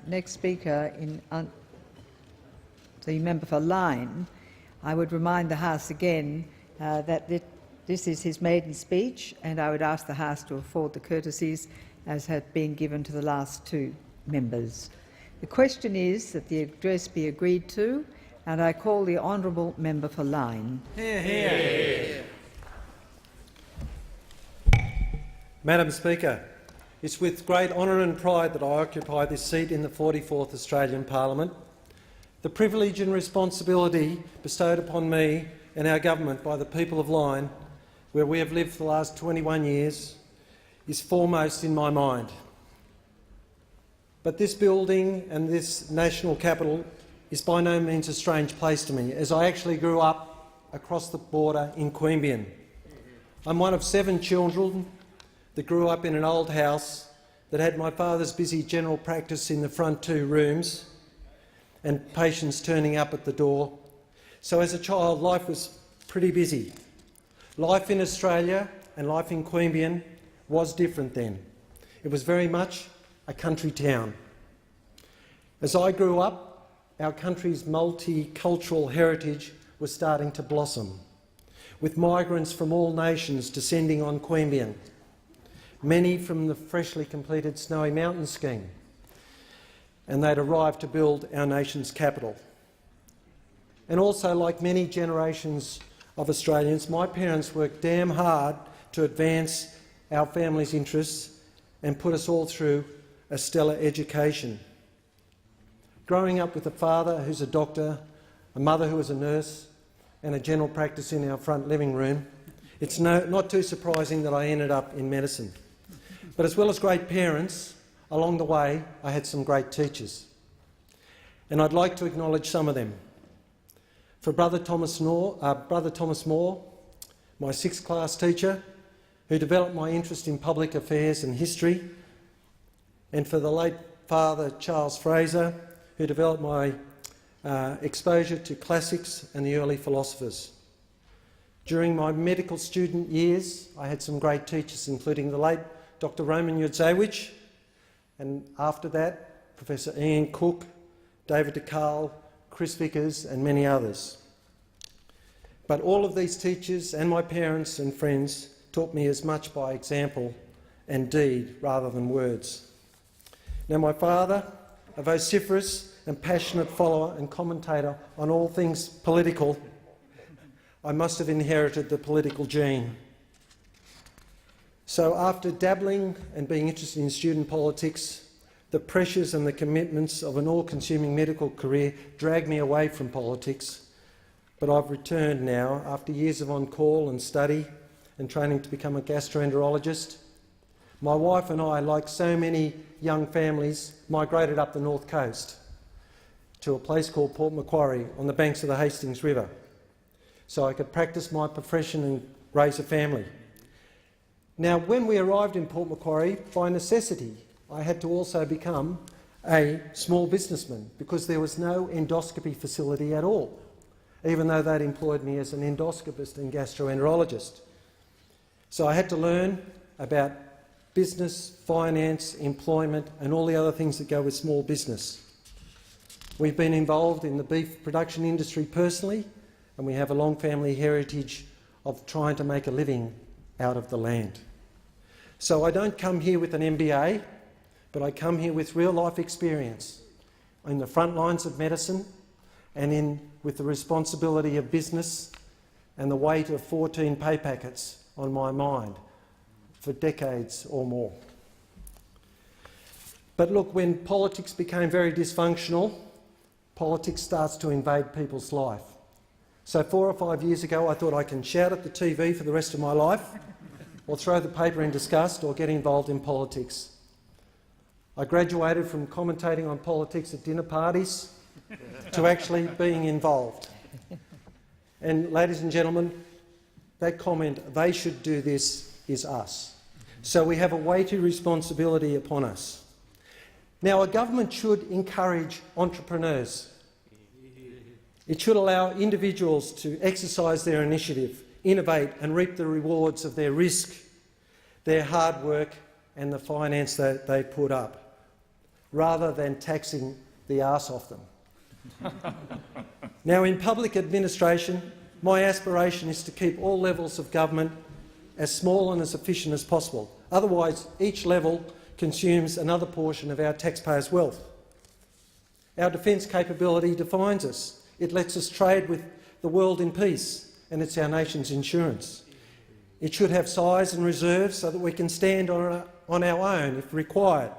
next speaker, the member for Lyne, I would remind the House again that this is his maiden speech, and I would ask the House to afford the courtesies as have been given to the last two members. The question is that the address be agreed to, and I call the honourable member for Lyne. Hear, hear. Madam Speaker, it's with great honour and pride that I occupy this seat in the 44th Australian Parliament. The privilege and responsibility bestowed upon me and our government by the people of Lyne, where we have lived for the last 21 years, is foremost in my mind. But this building and this national capital is by no means a strange place to me, as I actually grew up across the border in Queanbeyan. I'm one of 7 children that grew up in an old house that had my father's busy general practice in the front 2 rooms and patients turning up at the door. So as a child, life was pretty busy. Life in Australia and life in Queanbeyan was different then. It was very much a country town. As I grew up, our country's multicultural heritage was starting to blossom, with migrants from all nations descending on Queanbeyan, many from the freshly completed Snowy Mountain scheme, and they'd arrived to build our nation's capital. And also, like many generations of Australians, my parents worked damn hard to advance our family's interests and put us all through a stellar education. Growing up with a father who's a doctor, a mother who was a nurse, and a general practice in our front living room, it's not too surprising that I ended up in medicine. But as well as great parents, along the way I had some great teachers. And I'd like to acknowledge some of them. For Brother Thomas Moore, my 6th class teacher, who developed my interest in public affairs and history, and for the late Father Charles Fraser, who developed my exposure to classics and the early philosophers. During my medical student years, I had some great teachers, including the late Dr. Roman Judzewicz, and after that, Professor Ian Cook, David DeCarl, Chris Vickers, and many others. But all of these teachers and my parents and friends taught me as much by example and deed rather than words. Now, my father, a vociferous and passionate follower and commentator on all things political, I must have inherited the political gene. So after dabbling and being interested in student politics, the pressures and the commitments of an all-consuming medical career dragged me away from politics, but I've returned now after years of on-call and study and training to become a gastroenterologist. My wife and I, like so many young families, migrated up the north coast to a place called Port Macquarie on the banks of the Hastings River, so I could practice my profession and raise a family. Now, when we arrived in Port Macquarie, by necessity, I had to also become a small businessman because there was no endoscopy facility at all, even though they'd employed me as an endoscopist and gastroenterologist. So I had to learn about business, finance, employment and all the other things that go with small business. We've been involved in the beef production industry personally, and we have a long family heritage of trying to make a living out of the land. So I don't come here with an MBA, but I come here with real-life experience in the front lines of medicine and with the responsibility of business and the weight of 14 pay packets on my mind for decades or more. But look, when politics became very dysfunctional, politics starts to invade people's life. So 4 or 5 years ago I thought I can shout at the TV for the rest of my life, or throw the paper in disgust, or get involved in politics. I graduated from commentating on politics at dinner parties to actually being involved. And ladies and gentlemen, that comment, "they should do this," is us. So we have a weighty responsibility upon us. Now, a government should encourage entrepreneurs. It should allow individuals to exercise their initiative, innovate and reap the rewards of their risk, their hard work and the finance that they put up. rather than taxing the arse off them. Now, in public administration, my aspiration is to keep all levels of government as small and as efficient as possible. Otherwise, each level consumes another portion of our taxpayers' wealth. Our defence capability defines us. It lets us trade with the world in peace, and it's our nation's insurance. It should have size and reserves so that we can stand on our own if required.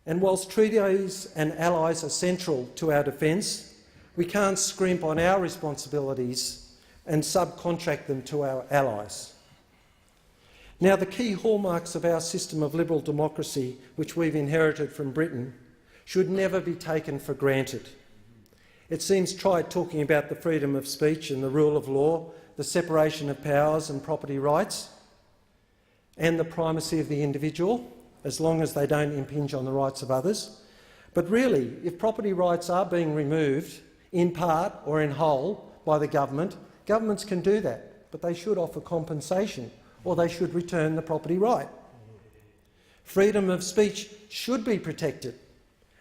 And whilst treaties and allies are central to our defence, we can't scrimp on our responsibilities and subcontract them to our allies. Now, the key hallmarks of our system of liberal democracy, which we've inherited from Britain, should never be taken for granted. It seems trite talking about the freedom of speech and the rule of law, the separation of powers and property rights, and the primacy of the individual, as long as they don't impinge on the rights of others. But really, if property rights are being removed, in part or in whole, by the government, governments can do that, but they should offer compensation, or they should return the property right. Freedom of speech should be protected,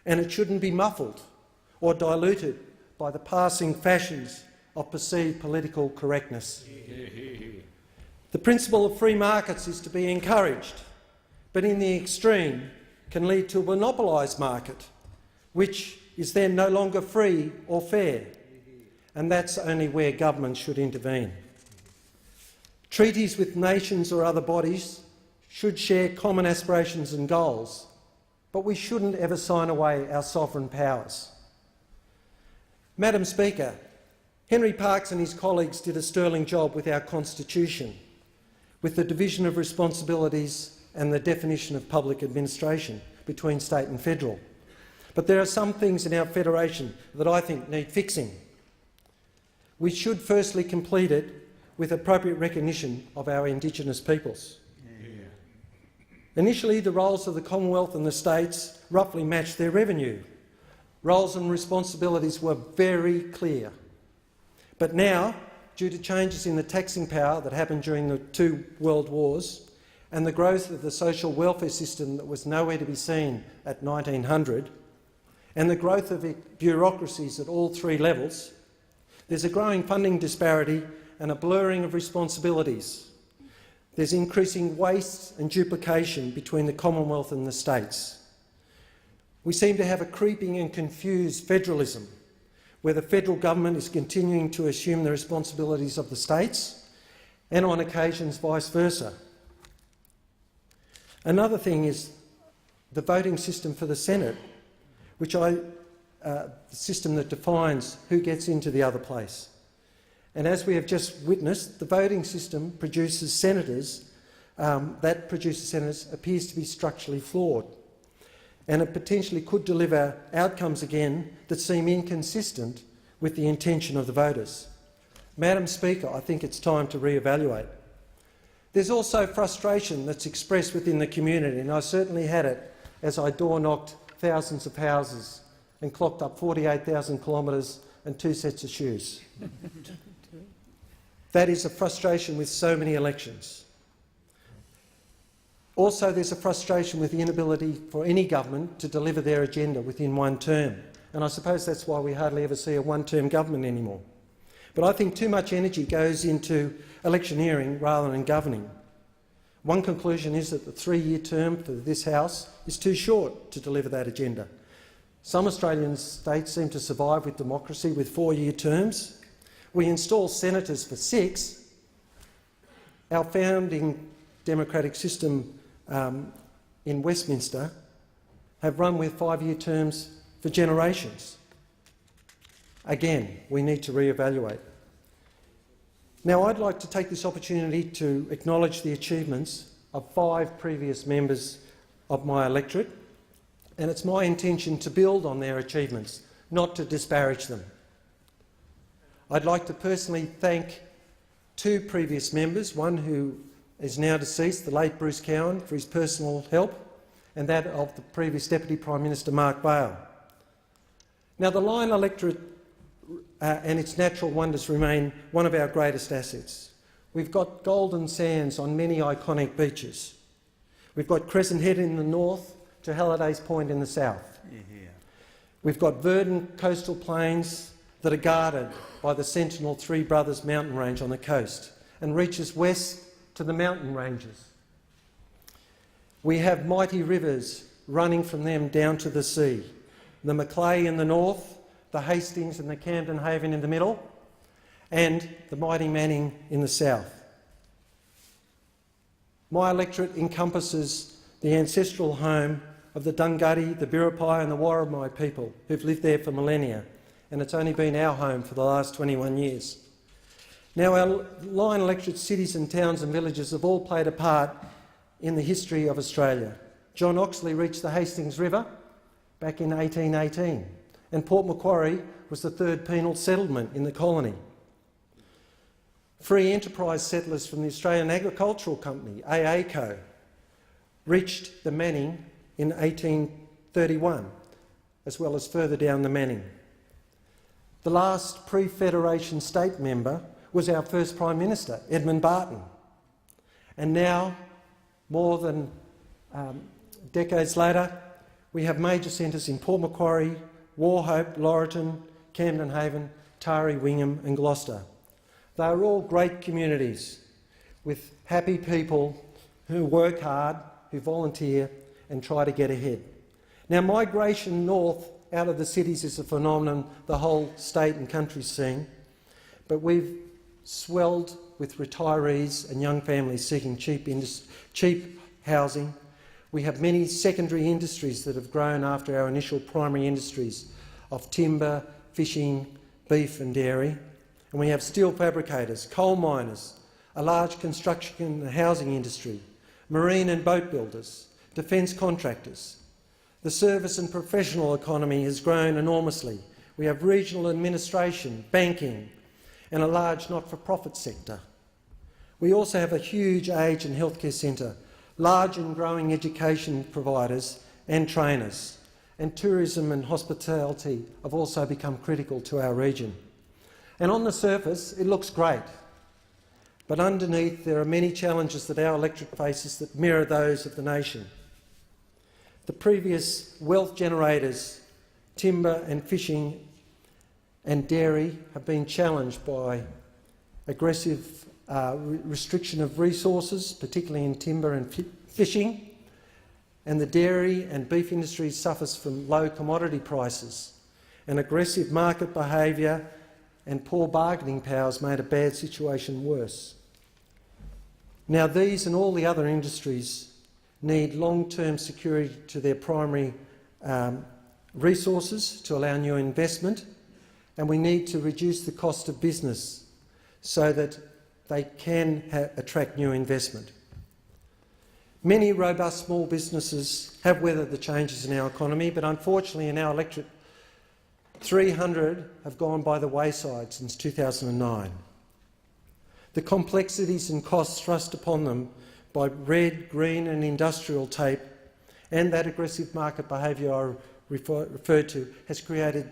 and it shouldn't be muffled or diluted by the passing fashions of perceived political correctness. The principle of free markets is to be encouraged, but in the extreme can lead to a monopolised market, which is then no longer free or fair, and that's only where government should intervene. Treaties with nations or other bodies should share common aspirations and goals, but we shouldn't ever sign away our sovereign powers. Madam Speaker, Henry Parkes and his colleagues did a sterling job with our Constitution, with the division of responsibilities and the definition of public administration between state and federal. But there are some things in our federation that I think need fixing. We should firstly complete it with appropriate recognition of our Indigenous peoples. Initially, the roles of the Commonwealth and the states roughly matched their revenue. Roles and responsibilities were very clear. But now, due to changes in the taxing power that happened during the two world wars and the growth of the social welfare system that was nowhere to be seen at 1900, and the growth of bureaucracies at all three levels, there's a growing funding disparity and a blurring of responsibilities. There's increasing waste and duplication between the Commonwealth and the states. We seem to have a creeping and confused federalism, where the federal government is continuing to assume the responsibilities of the states, and on occasions vice versa. Another thing is the voting system for the Senate, the system that defines who gets into the other place. And as we have just witnessed, the voting system produces senators, appears to be structurally flawed. And it potentially could deliver outcomes again that seem inconsistent with the intention of the voters. Madam Speaker, I think it's time to re-evaluate. There's also frustration that's expressed within the community, and I certainly had it as I door-knocked thousands of houses and clocked up 48,000 kilometres and 2 sets of shoes. That is a frustration with so many elections. Also, there's a frustration with the inability for any government to deliver their agenda within one term, and I suppose that's why we hardly ever see a one-term government anymore. But I think too much energy goes into electioneering rather than governing. One conclusion is that the 3-year term for this House is too short to deliver that agenda. Some Australian states seem to survive with democracy with 4-year terms. We install senators for 6. Our founding democratic system in Westminster have run with 5-year terms for generations. Again, we need to re-evaluate. Now, I'd like to take this opportunity to acknowledge the achievements of 5 previous members of my electorate, and it's my intention to build on their achievements, not to disparage them. I'd like to personally thank 2 previous members, one who is now deceased, the late Bruce Cowan, for his personal help, and that of the previous Deputy Prime Minister Mark Bale. Now, the Lyne electorate and its natural wonders remain one of our greatest assets. We've got golden sands on many iconic beaches. We've got Crescent Head in the north, to Halliday's Point in the south. We've got verdant coastal plains that are guarded by the Sentinel Three Brothers mountain range on the coast and reaches west to the mountain ranges. We have mighty rivers running from them down to the sea. The Macleay in the north, the Hastings and the Camden Haven in the middle, and the mighty Manning in the south. My electorate encompasses the ancestral home of the Dunghutti, the Biripi and the Warramai people who've lived there for millennia, and it's only been our home for the last 21 years. Now, our Lyne electorate cities and towns and villages have all played a part in the history of Australia. John Oxley reached the Hastings River back in 1818, and Port Macquarie was the third penal settlement in the colony. Free enterprise settlers from the Australian Agricultural Company, AACO, reached the Manning in 1831, as well as further down the Manning. The last pre-Federation state member was our first Prime Minister, Edmund Barton. And now, more than decades later, we have major centres in Port Macquarie, Wauchope, Laurelton, Camden Haven, Taree, Wingham and Gloucester. They are all great communities with happy people who work hard, who volunteer and try to get ahead. Now, migration north out of the cities is a phenomenon the whole state and country's seen, but we've swelled with retirees and young families seeking cheap housing. We have many secondary industries that have grown after our initial primary industries of timber, fishing, beef and dairy. And we have steel fabricators, coal miners, a large construction and housing industry, marine and boat builders, defence contractors. The service and professional economy has grown enormously. We have regional administration, banking and a large not-for-profit sector. We also have a huge aged and healthcare centre, large and growing education providers and trainers, and tourism and hospitality have also become critical to our region. And on the surface, it looks great, but underneath there are many challenges that our electorate faces that mirror those of the nation. The previous wealth generators, timber and fishing and dairy, have been challenged by aggressive restriction of resources, particularly in timber and fishing, and the dairy and beef industry suffers from low commodity prices, and aggressive market behaviour and poor bargaining powers made a bad situation worse. Now, these and all the other industries need long-term security to their primary resources to allow new investment, and we need to reduce the cost of business so that they can attract new investment. Many robust small businesses have weathered the changes in our economy, but unfortunately in our electorate 300 have gone by the wayside since 2009. The complexities and costs thrust upon them by red, green and industrial tape and that aggressive market behaviour I referred to has created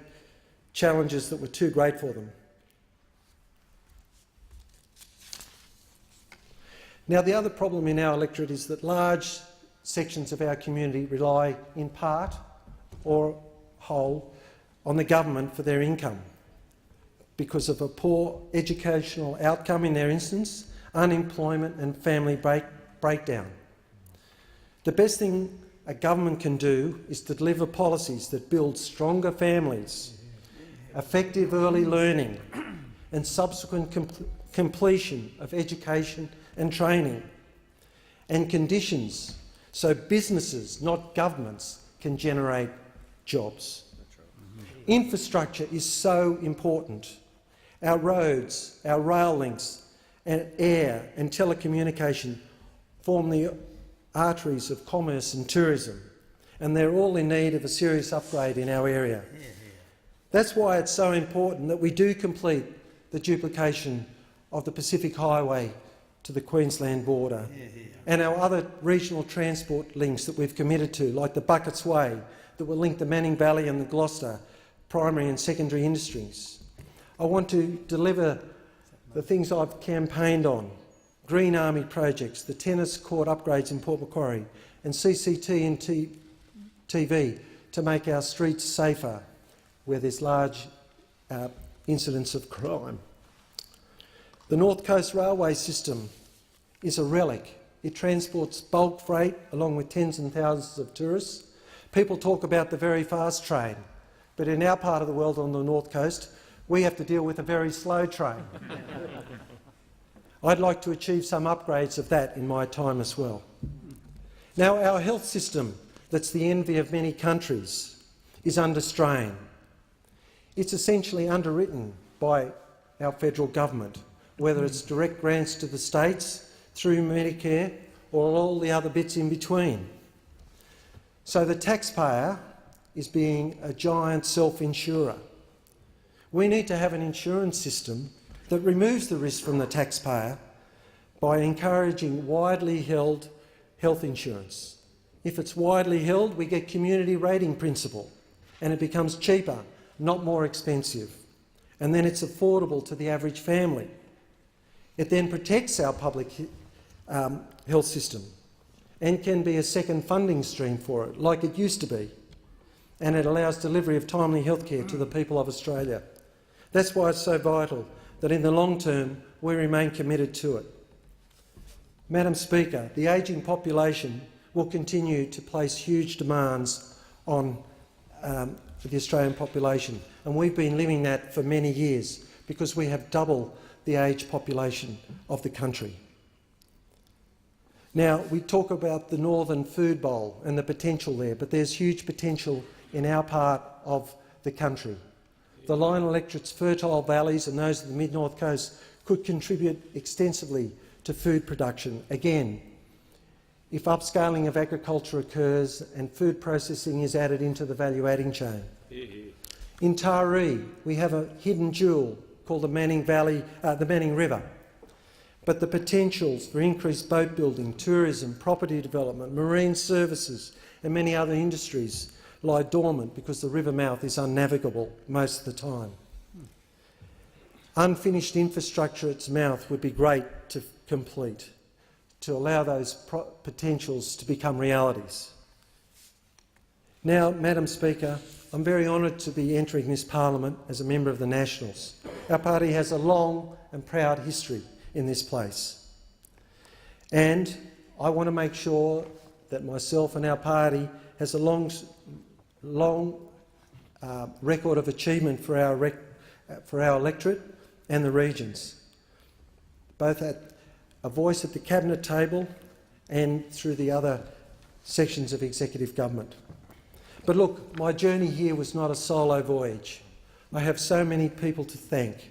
challenges that were too great for them. Now, the other problem in our electorate is that large sections of our community rely in part or whole on the government for their income because of a poor educational outcome in their instance, unemployment and family breakdown. The best thing a government can do is to deliver policies that build stronger families, effective early learning and subsequent completion of education and training, and conditions so businesses, not governments, can generate jobs. Infrastructure is so important. Our roads, our rail links, and air and telecommunication form the arteries of commerce and tourism, and they're all in need of a serious upgrade in our area. That's why it's so important that we do complete the duplication of the Pacific Highway to the Queensland border and our other regional transport links that we've committed to, like the Buckets Way, that will link the Manning Valley and the Gloucester primary and secondary industries. I want to deliver the things I've campaigned on: Green Army projects, the tennis court upgrades in Port Macquarie, and CCT&T TV to make our streets safer where there's large incidents of crime. The North Coast Railway system is a relic. It transports bulk freight along with tens and thousands of tourists. People talk about the very fast train, but in our part of the world on the North Coast, we have to deal with a very slow train. I'd like to achieve some upgrades of that in my time as well. Now, our health system, that's the envy of many countries, is under strain. It's essentially underwritten by our federal government, whether it's direct grants to the states, through Medicare, or all the other bits in between. So the taxpayer is being a giant self-insurer. We need to have an insurance system that removes the risk from the taxpayer by encouraging widely held health insurance. If it's widely held, we get community rating principle, and it becomes cheaper, not more expensive. And then it's affordable to the average family. It then protects our public health system and can be a second funding stream for it, like it used to be. And it allows delivery of timely health care to the people of Australia. That's why it's so vital that in the long term we remain committed to it. Madam Speaker, the ageing population will continue to place huge demands on the Australian population, and we've been living that for many years because we have double the age population of the country. Now, we talk about the Northern Food Bowl and the potential there, but there's huge potential in our part of the country. The Lyne electorate's fertile valleys and those of the mid-North Coast could contribute extensively to food production. Again, if upscaling of agriculture occurs and food processing is added into the value-adding chain. In Taree, we have a hidden jewel called the Manning River. But the potentials for increased boat building, tourism, property development, marine services and many other industries lie dormant because the river mouth is unnavigable most of the time. Unfinished infrastructure at its mouth would be great to complete, to allow those potentials to become realities. Now, Madam Speaker, I'm very honoured to be entering this parliament as a member of the Nationals. Our party has a long and proud history in this place. And I want to make sure that myself and our party has a long record of achievement for our electorate and the regions, both at a voice at the cabinet table and through the other sections of executive government. But look, my journey here was not a solo voyage. I have so many people to thank.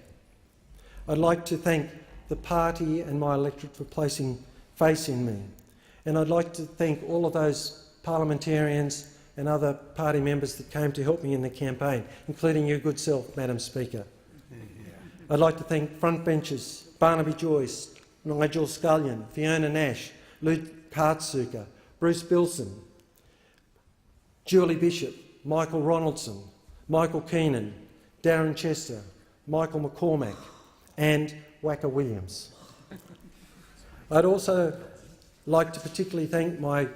I'd like to thank the party and my electorate for placing faith in me. And I'd like to thank all of those parliamentarians and other party members that came to help me in the campaign, including your good self, Madam Speaker. I'd like to thank frontbenchers Barnaby Joyce, Nigel Scullion, Fiona Nash, Luke Hartsuker, Bruce Bilson, Julie Bishop, Michael Ronaldson, Michael Keenan, Darren Chester, Michael McCormack and Wacker Williams. I'd also like to particularly thank my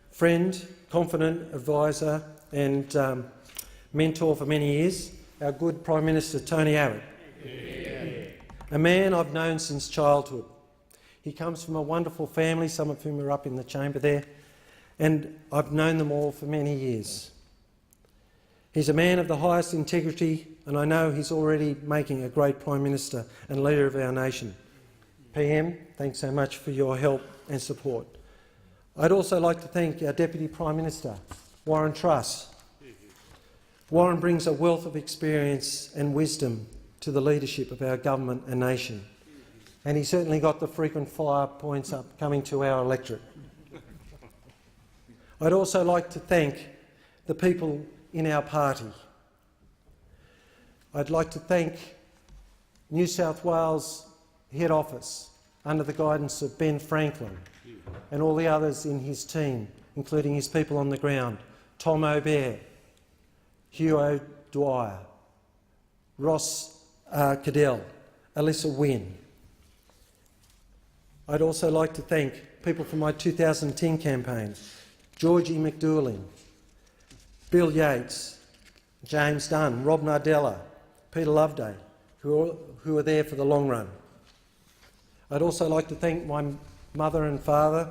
friend, confidant, advisor and mentor for many years, our good Prime Minister Tony Abbott, a man I've known since childhood. He comes from a wonderful family, some of whom are up in the chamber there, and I've known them all for many years. He's a man of the highest integrity, and I know he's already making a great Prime Minister and leader of our nation. PM, thanks so much for your help and support. I'd also like to thank our Deputy Prime Minister, Warren Truss. Warren brings a wealth of experience and wisdom to the leadership of our government and nation, and he certainly got the frequent flyer points up coming to our electorate. I'd also like to thank the people in our party. I'd like to thank New South Wales Head Office under the guidance of Ben Franklin and all the others in his team, including his people on the ground, Tom O'Bear, Hugh O'Dwyer, Ross Cadell, Alyssa Wynne. I'd also like to thank people from my 2010 campaign, Georgie McDougalling, Bill Yates, James Dunn, Rob Nardella, Peter Loveday, who are there for the long run. I'd also like to thank my mother and father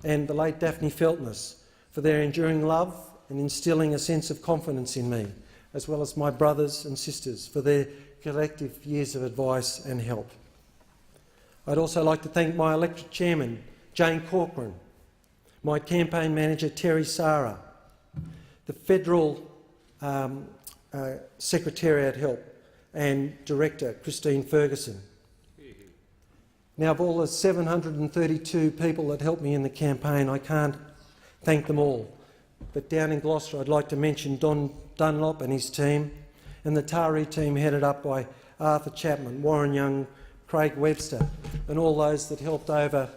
and the late Daphne Feltness for their enduring love and instilling a sense of confidence in me, as well as my brothers and sisters for their collective years of advice and help. I'd also like to thank my electorate chairman, Jane Corcoran, my campaign manager, Terry Sara, the federal Secretariat help and director, Christine Ferguson. Now, of all the 732 people that helped me in the campaign, I can't thank them all. But down in Gloucester, I'd like to mention Don Dunlop and his team, and the Taree team headed up by Arthur Chapman, Warren Young, Craig Webster, and all those that helped over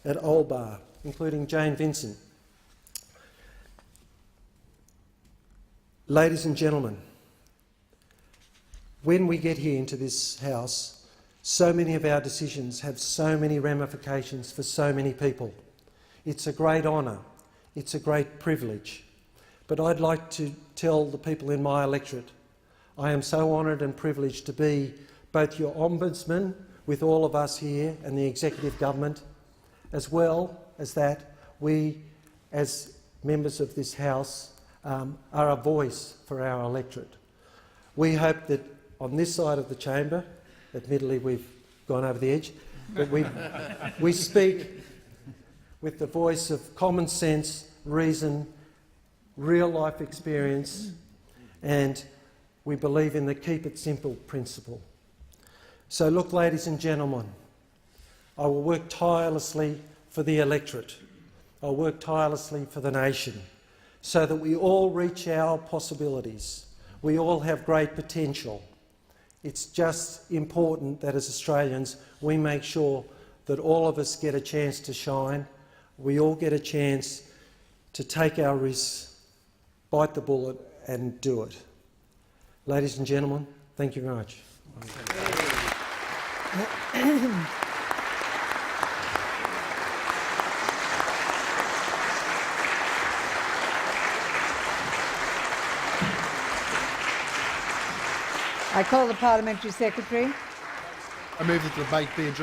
at Olbar, including Jane Vincent. Ladies and gentlemen, when we get here into this House, so many of our decisions have so many ramifications for so many people. It's a great honour, it's a great privilege, but I'd like to tell the people in my electorate, I am so honoured and privileged to be both your ombudsman with all of us here and the executive government, as well as that we, as members of this House, are a voice for our electorate. We hope that on this side of the chamber, admittedly we've gone over the edge, but we speak with the voice of common sense, reason, real-life experience, and we believe in the keep it simple principle. So look, ladies and gentlemen, I will work tirelessly for the electorate. I'll work tirelessly for the nation so that we all reach our possibilities. We all have great potential. It's just important that as Australians we make sure that all of us get a chance to shine. We all get a chance to take our risks, bite the bullet and do it. Ladies and gentlemen, thank you very much. I call the Parliamentary Secretary. I move that the debate be adjourned.